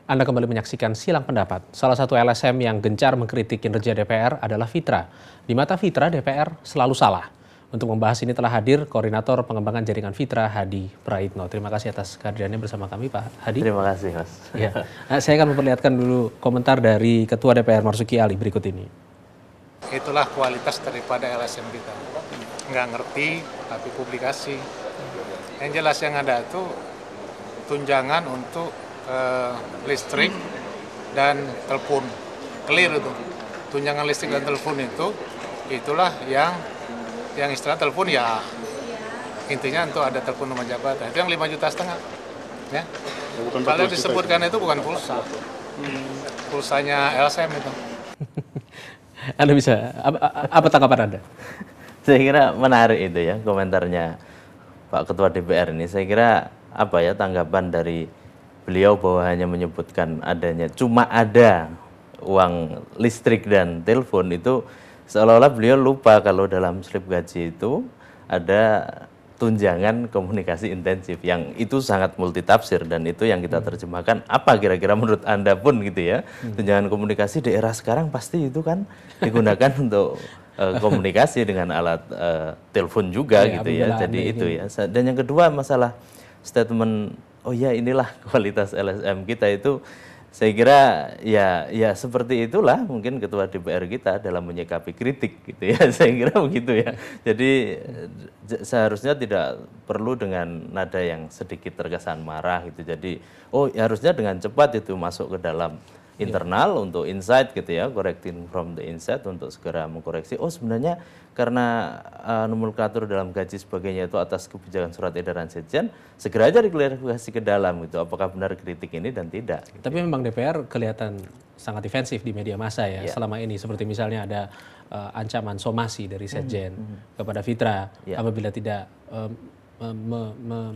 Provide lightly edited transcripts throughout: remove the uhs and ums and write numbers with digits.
Anda kembali menyaksikan Silang Pendapat. Salah satu LSM yang gencar mengkritik kinerja DPR adalah Fitra. Di mata Fitra, DPR selalu salah. Untuk membahas ini telah hadir Koordinator Pengembangan Jaringan Fitra, Hadi Praitno. Terima kasih atas kehadirannya bersama kami, Pak Hadi. Terima kasih, Mas. Ya. Saya akan memperlihatkan dulu komentar dari Ketua DPR Marzuki Ali berikut ini. Itulah kualitas daripada LSM kita. Nggak ngerti, tapi publikasi. Yang jelas yang ada itu tunjangan untuk listrik dan telepon, clear itu. Tunjangan listrik dan telepon itulah yang istilah telepon ya intinya untuk ada telepon rumah jabatan. Itu yang 5,5 juta. Ya. Kalau disebutkan itu bukan pulsa, pulsanya LSM itu. Anda bisa, apa tanggapan Anda? Saya kira menarik itu ya komentarnya Pak Ketua DPR ini. Saya kira apa ya tanggapan dari beliau bahwa hanya menyebutkan adanya cuma ada uang listrik dan telepon itu seolah-olah beliau lupa kalau dalam slip gaji itu ada tunjangan komunikasi intensif yang itu sangat multitafsir dan itu yang kita terjemahkan apa kira-kira menurut Anda pun gitu ya. Tunjangan komunikasi di era sekarang pasti itu kan digunakan untuk komunikasi dengan alat telepon juga gitu ya. Jadi itu ya. Dan yang kedua masalah statement oh ya inilah kualitas LSM kita itu saya kira ya seperti itulah mungkin Ketua DPR kita dalam menyikapi kritik gitu ya. Saya kira begitu ya. Jadi seharusnya tidak perlu dengan nada yang sedikit terkesan marah gitu. Jadi oh harusnya dengan cepat itu masuk ke dalam internal untuk insight gitu ya, correcting from the inside untuk segera mengkoreksi. Oh sebenarnya karena nomenklatur dalam gaji sebagainya itu atas kebijakan surat edaran Sekjen, segera aja diklarifikasi ke dalam gitu. Apakah benar kritik ini dan tidak. Gitu. Tapi memang DPR kelihatan sangat defensif di media massa ya selama ini. Seperti misalnya ada ancaman somasi dari Sekjen kepada Fitra apabila tidak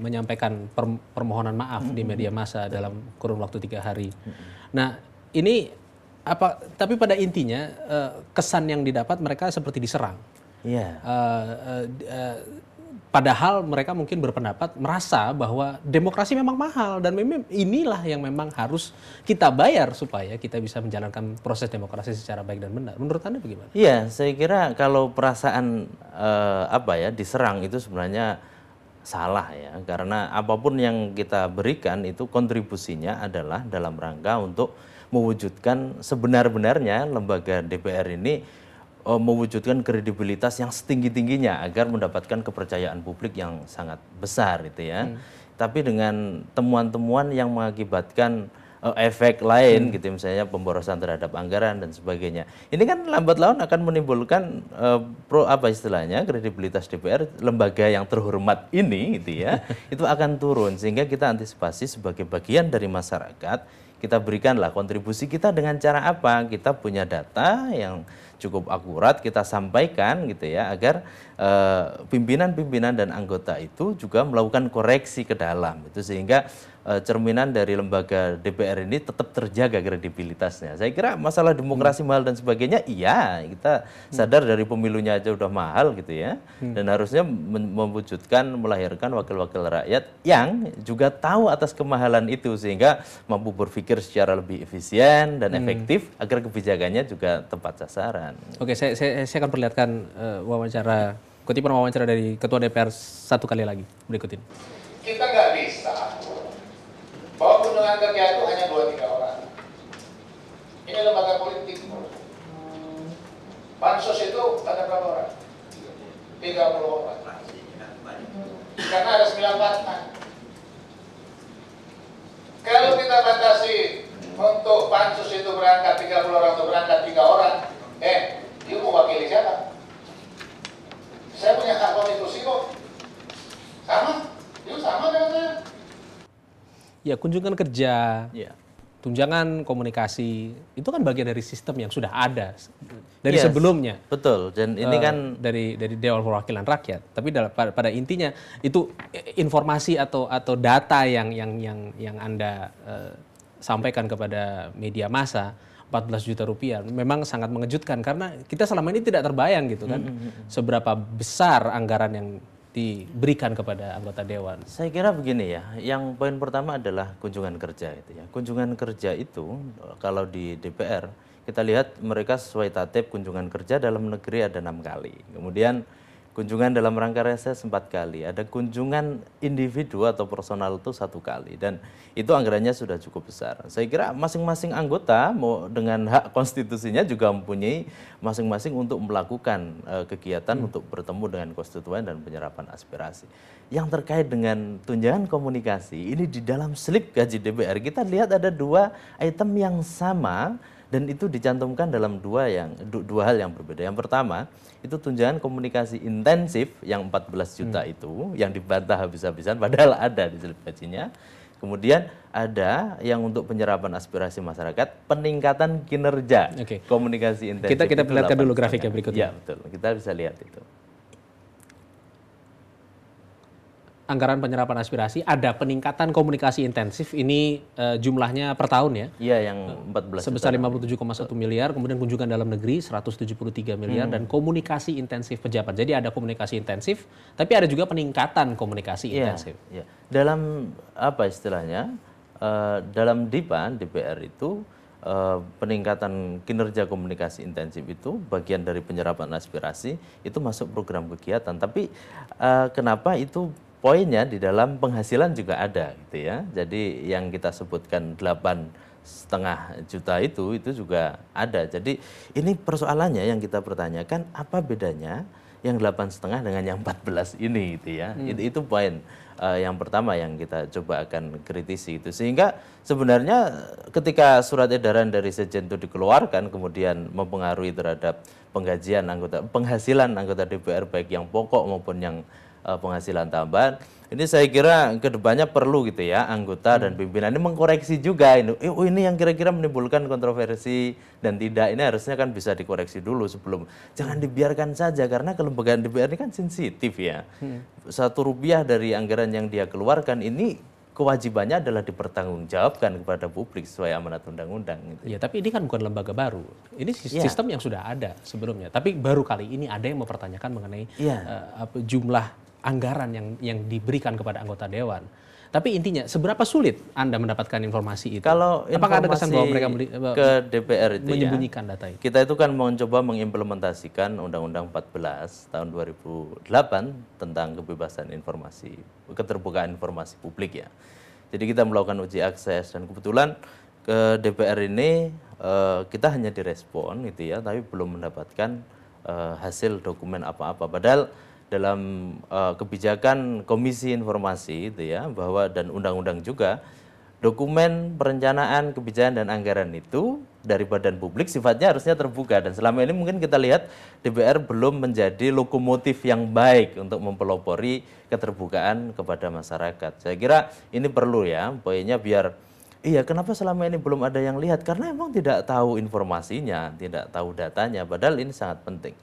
menyampaikan permohonan maaf di media massa dalam kurun waktu 3 hari. Nah ini apa? Tapi pada intinya kesan yang didapat mereka seperti diserang. Padahal mereka mungkin berpendapat merasa bahwa demokrasi memang mahal dan inilah yang memang harus kita bayar supaya kita bisa menjalankan proses demokrasi secara baik dan benar. Menurut Anda bagaimana? Iya, saya kira kalau perasaan diserang itu sebenarnya salah ya, karena apapun yang kita berikan itu kontribusinya adalah dalam rangka untuk mewujudkan sebenar-benarnya lembaga DPR ini mewujudkan kredibilitas yang setinggi-tingginya agar mendapatkan kepercayaan publik yang sangat besar itu ya. Tapi dengan temuan-temuan yang mengakibatkan efek lain gitu misalnya pemborosan terhadap anggaran dan sebagainya. Ini kan lambat laun akan menimbulkan kredibilitas DPR lembaga yang terhormat ini gitu ya. Itu akan turun sehingga kita antisipasi sebagai bagian dari masyarakat kita berikanlah kontribusi kita dengan cara apa? Kita punya data yang cukup akurat kita sampaikan gitu ya agar pimpinan-pimpinan dan anggota itu juga melakukan koreksi ke dalam itu sehingga cerminan dari lembaga DPR ini tetap terjaga kredibilitasnya. Saya kira masalah demokrasi mahal dan sebagainya iya kita sadar dari pemilunya aja udah mahal gitu ya dan harusnya mewujudkan melahirkan wakil-wakil rakyat yang juga tahu atas kemahalan itu sehingga mampu berpikir secara lebih efisien dan efektif agar kebijakannya juga tepat sasaran. Oke, saya akan perlihatkan kutipan wawancara dari Ketua DPR satu kali lagi berikut ini. Kita nggak bisa bahwa kunjungan kerja itu hanya 2-3 orang. Ini lembaga politik. Pansus itu ada berapa orang? 30 orang. Karena ada 9 batang. Kalau kita batasi untuk pansus itu berangkat 30 orang atau berangkat 3 orang, dia mewakili siapa? Saya punya hak konstitusi kok. Sama? Dia sama dengan saya. Ya, kunjungan kerja, tunjangan komunikasi, itu kan bagian dari sistem yang sudah ada dari sebelumnya. Betul, dan ini kan dari Dewan Perwakilan Rakyat. Tapi pada intinya itu informasi atau data yang Anda sampaikan kepada media massa 14 juta rupiah memang sangat mengejutkan karena kita selama ini tidak terbayang gitu kan seberapa besar anggaran yang diberikan kepada anggota dewan? Saya kira begini ya, yang poin pertama adalah kunjungan kerja itu ya. Kunjungan kerja itu kalau di DPR kita lihat mereka sesuai tatip kunjungan kerja dalam negeri ada 6 kali. Kemudian kunjungan dalam rangka reses 4 kali. Ada kunjungan individu atau personal itu 1 kali. Dan itu anggarannya sudah cukup besar. Saya kira masing-masing anggota mau dengan hak konstitusinya juga mempunyai masing-masing untuk melakukan kegiatan untuk bertemu dengan konstituen dan penyerapan aspirasi. Yang terkait dengan tunjangan komunikasi, ini di dalam slip gaji DPR kita lihat ada 2 item yang sama. Dan itu dicantumkan dalam dua hal yang berbeda. Yang pertama, itu tunjangan komunikasi intensif yang 14 juta itu, yang dibantah habis-habisan, padahal ada di slip gajinya. Kemudian ada yang untuk penyerapan aspirasi masyarakat, peningkatan kinerja komunikasi intensif. Kita perlihatkan dulu grafiknya berikutnya. Ya betul, kita bisa lihat itu. Anggaran penyerapan aspirasi, ada peningkatan komunikasi intensif, ini jumlahnya per tahun ya? Iya, yang 14 sebesar 57,1 miliar, kemudian kunjungan dalam negeri 173 miliar, dan komunikasi intensif pejabat. Jadi ada komunikasi intensif, tapi ada juga peningkatan komunikasi intensif. Iya. Dalam apa istilahnya, dalam DPR itu, peningkatan kinerja komunikasi intensif itu bagian dari penyerapan aspirasi, itu masuk program kegiatan. Tapi kenapa itu poinnya di dalam penghasilan juga ada gitu ya. Jadi yang kita sebutkan 8,5 juta itu juga ada. Jadi ini persoalannya yang kita pertanyakan, apa bedanya yang 8,5 dengan yang 14 ini gitu ya. Itu poin yang pertama yang kita coba akan kritisi itu. Sehingga sebenarnya ketika surat edaran dari Sekjen itu dikeluarkan kemudian mempengaruhi terhadap penghasilan anggota DPR baik yang pokok maupun yang penghasilan tambahan. Ini saya kira kedepannya perlu gitu ya anggota dan pimpinan ini mengkoreksi juga ini yang kira-kira menimbulkan kontroversi dan tidak, ini harusnya kan bisa dikoreksi dulu sebelum, jangan dibiarkan saja karena kelembagaan DPR ini kan sensitif ya. Rp1 dari anggaran yang dia keluarkan ini kewajibannya adalah dipertanggungjawabkan kepada publik sesuai amanat undang-undang. Gitu. Ya, tapi ini kan bukan lembaga baru. Ini sistem yang sudah ada sebelumnya. Tapi baru kali ini ada yang mempertanyakan mengenai jumlah anggaran yang diberikan kepada anggota dewan. Tapi intinya, seberapa sulit Anda mendapatkan informasi itu? Kalau apakah ada kesan bahwa mereka ke DPR itu menyembunyikan data itu? Kita itu kan mencoba mengimplementasikan Undang-Undang 14 tahun 2008 tentang kebebasan informasi, keterbukaan informasi publik ya. Jadi kita melakukan uji akses dan kebetulan ke DPR ini kita hanya direspon gitu ya, tapi belum mendapatkan hasil dokumen apa-apa. Padahal dalam kebijakan Komisi Informasi itu ya, bahwa dan undang-undang juga dokumen perencanaan kebijakan dan anggaran itu dari badan publik sifatnya harusnya terbuka, dan selama ini mungkin kita lihat DPR belum menjadi lokomotif yang baik untuk mempelopori keterbukaan kepada masyarakat. Saya kira ini perlu ya, poinnya biar kenapa selama ini belum ada yang lihat, karena emang tidak tahu informasinya, tidak tahu datanya, padahal ini sangat penting.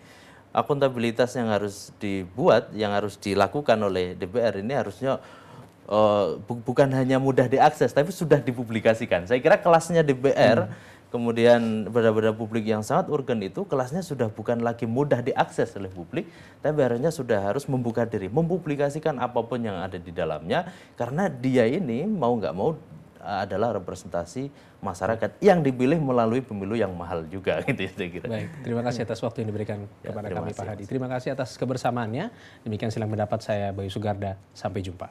Akuntabilitas yang harus dibuat, yang harus dilakukan oleh DPR ini harusnya bukan hanya mudah diakses, tapi sudah dipublikasikan. Saya kira kelasnya DPR, kemudian pada publik yang sangat urgen itu, kelasnya sudah bukan lagi mudah diakses oleh publik, tapi harusnya sudah harus membuka diri, mempublikasikan apapun yang ada di dalamnya, karena dia ini mau nggak mau adalah representasi masyarakat yang dipilih melalui pemilu yang mahal juga gitu ya, saya kira. Baik, terima kasih atas waktu yang diberikan kepada kami Pak Hadi. Terima kasih atas kebersamaannya. Demikian silang pendapat saya Bayu Sugarda. Sampai jumpa.